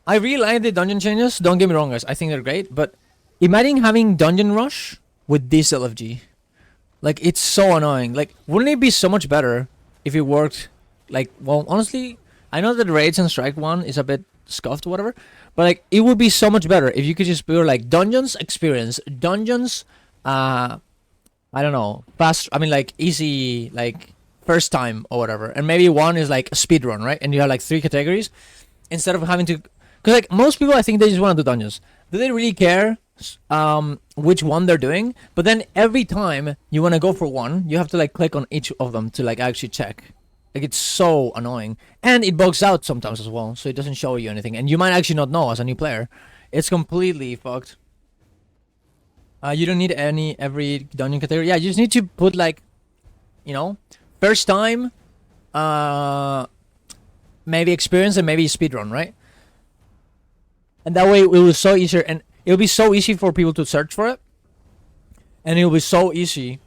I really like the dungeon changes. Don't get me wrong, guys. I think they're great. But imagine having Dungeon Rush with this LFG. Like, it's so annoying. Like, wouldn't it be so much better if it worked? Like, well, honestly, I know that the Raids and Strike one is a bit scuffed or whatever. But, like, it would be so much better if you could just put, like, Dungeons Experience. Dungeons, I don't know. Fast, I mean, like, easy, like, first time or whatever. And maybe one is, like, a speed run, right? And you have, like, 3 categories. Instead of having to... Because, like, most people, I think they just want to do dungeons. Do they really care which one they're doing? But then every time you want to go for one, you have to, like, click on each of them to, like, actually check. Like, it's so annoying. And it bugs out sometimes as well, so it doesn't show you anything. And you might actually not know as a new player. It's completely fucked. You don't need every dungeon category. Yeah, you just need to put, like, you know, first time, maybe experience, and maybe speedrun, right? And that way it was so easier, and it'll be so easy for people to search for it, and it'll be so easy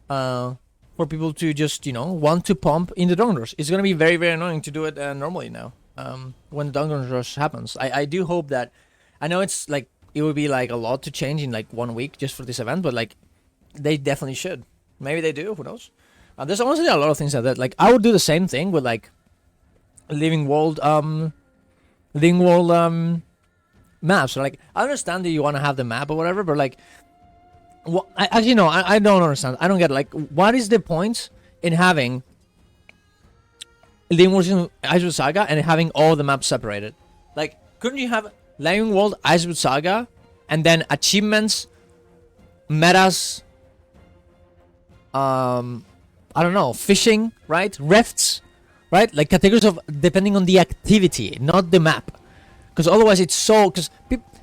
for people to just, you know, want to pump in the dungeon rush. It's gonna be very, very annoying to do it normally now when the dungeon rush happens. I do hope that, I know it's like, it would be like a lot to change in like 1 week just for this event, but like they definitely should. Maybe they do, who knows. There's honestly a lot of things like that. Like, I would do the same thing with like living world maps. So, like, I understand that you want to have the map or whatever, but like, actually no, I don't understand. I don't get it. Like, what is the point in having Living World Icewood Saga and having all the maps separated? Like, couldn't you have Living World Icewood Saga and then achievements, metas, I don't know, fishing, right? Rifts, right? Like categories of depending on the activity, not the map. Because otherwise it's so... Because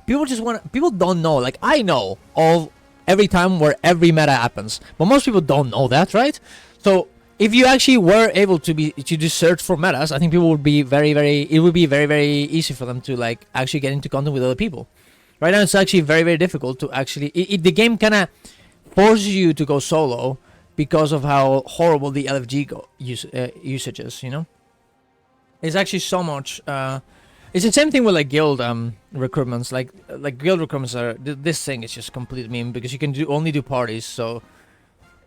people just want... People don't know. Like, I know all... Every time where every meta happens. But most people don't know that, right? So, if you actually were able to just search for metas, I think people would be very, very... It would be very, very easy for them to, like, actually get into content with other people. Right now, it's actually very, very difficult to actually... the game kind of forces you to go solo because of how horrible the LFG usage is, you know? It's actually so much... it's the same thing with like guild recruitments. Like guild recruitments are this thing is just complete meme because you can only do parties, so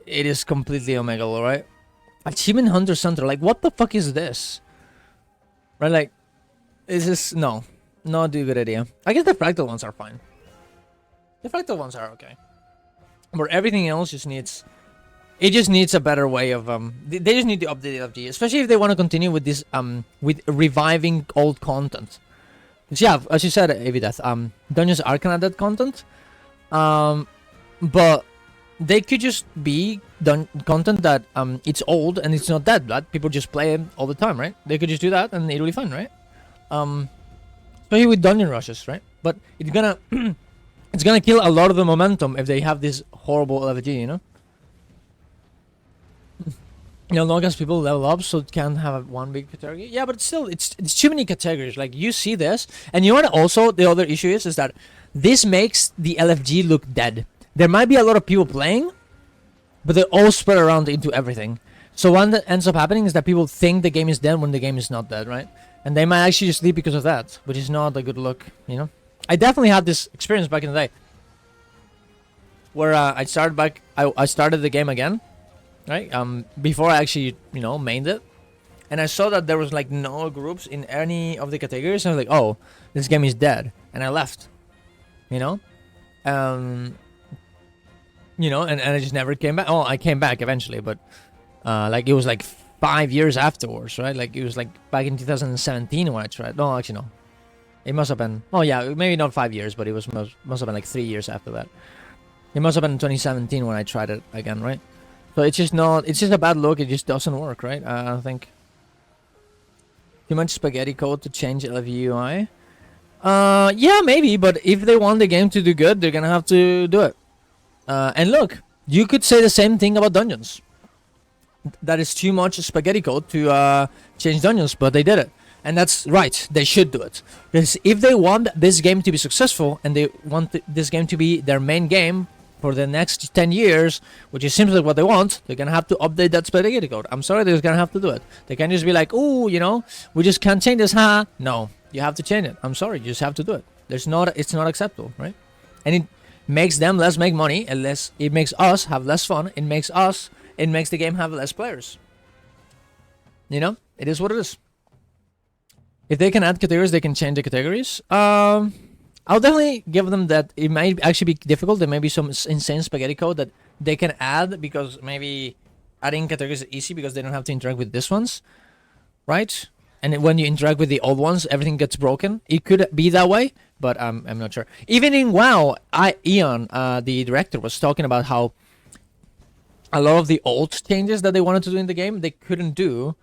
it is completely omega, right? Achievement Hunter Center, like what the fuck is this? Right, like is this not a good idea. I guess the fractal ones are fine. The fractal ones are okay, but everything else just needs. It just needs a better way of they just need to update LFG, especially if they want to continue with this with reviving old content. Which, yeah, as you said, Avideath, Dungeons Arcana that content, but they could just be content that it's old and it's not dead. That people just play it all the time, right? They could just do that and it'll be fun, right? Especially with dungeon rushes, right? But it's gonna it's gonna kill a lot of the momentum if they have this horrible LFG, you know. You know, long as people level up, so it can have one big category. Yeah, but still, it's too many categories. Like, you see this, and you know what also the other issue is that this makes the LFG look dead. There might be a lot of people playing, but they're all spread around into everything. So what that ends up happening is that people think the game is dead when the game is not dead, right? And they might actually just leave because of that, which is not a good look, you know? I definitely had this experience back in the day, where I started the game again. Right, before I actually, you know, mained it, and I saw that there was like no groups in any of the categories, and I was like, oh, this game is dead, and I left, you know, you know, and I just never came back. Oh, I came back eventually, but like it was like 5 years afterwards, right? Like it was like back in 2017 when I tried. No, actually no, it must have been. Oh yeah, maybe not 5 years, but it was must have been like 3 years after that. It must have been 2017 when I tried it again, right? So it's just a bad look. It just doesn't work, right? I think. Too much spaghetti code to change LFG UI? Yeah, maybe, but if they want the game to do good, they're gonna have to do it. And look, you could say the same thing about dungeons. That is too much spaghetti code to change dungeons, but they did it. And that's right, they should do it. Because if they want this game to be successful, and they want this game to be their main game, for the next 10 years, which is simply what they want, they're gonna have to update that spaghetti code. I'm sorry, they're gonna have to do it. They can't just be like, oh, you know, we just can't change this, huh? No, You have to change it. I'm sorry, you just have to do it. It's not acceptable, right? And it makes them less make money, and less. It makes us have less fun. It makes the game have less players. You know, it is what it is. If they can add categories, they can change the categories. I'll definitely give them that. It might actually be difficult. There may be some insane spaghetti code that they can add, because maybe adding categories is easy because they don't have to interact with these ones, right? And when you interact with the old ones, everything gets broken. It could be that way, but I'm not sure. Even in WoW, Ian, the director, was talking about how a lot of the old changes that they wanted to do in the game, they couldn't do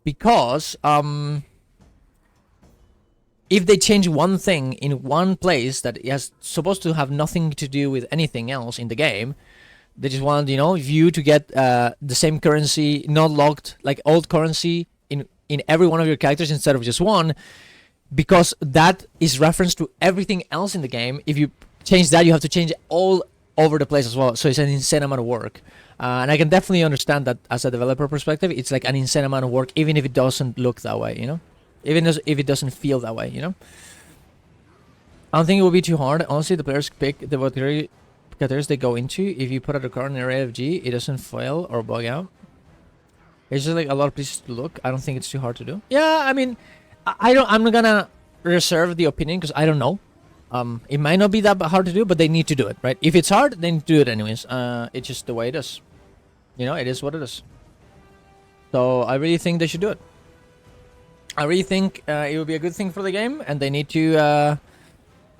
because if they change one thing in one place that is supposed to have nothing to do with anything else in the game, they just want, you to get the same currency, not locked, like old currency in every one of your characters instead of just one, because that is reference to everything else in the game. If you change that, you have to change it all over the place as well. So it's an insane amount of work. And I can definitely understand that as a developer perspective. It's like an insane amount of work, even if it doesn't look that way, even if it doesn't feel that way, I don't think it will be too hard. Honestly, the players pick the categories they go into. If you put out a card in your AFG, it doesn't fail or bug out. It's just like a lot of places to look. I don't think it's too hard to do. Yeah, I mean, I'm not gonna reserve the opinion because I don't know. It might not be that hard to do, but they need to do it, right? If it's hard, then do it anyways. It's just the way it is. It is what it is. So I really think they should do it. I really think it would be a good thing for the game, and they need to,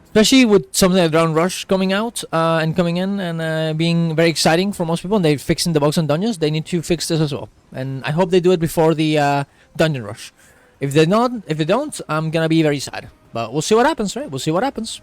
especially with something like Drown Rush coming out and coming in and being very exciting for most people, and they're fixing the bugs and dungeons. They need to fix this as well, and I hope they do it before the dungeon rush. If they don't, I'm gonna be very sad. But we'll see what happens, right? We'll see what happens.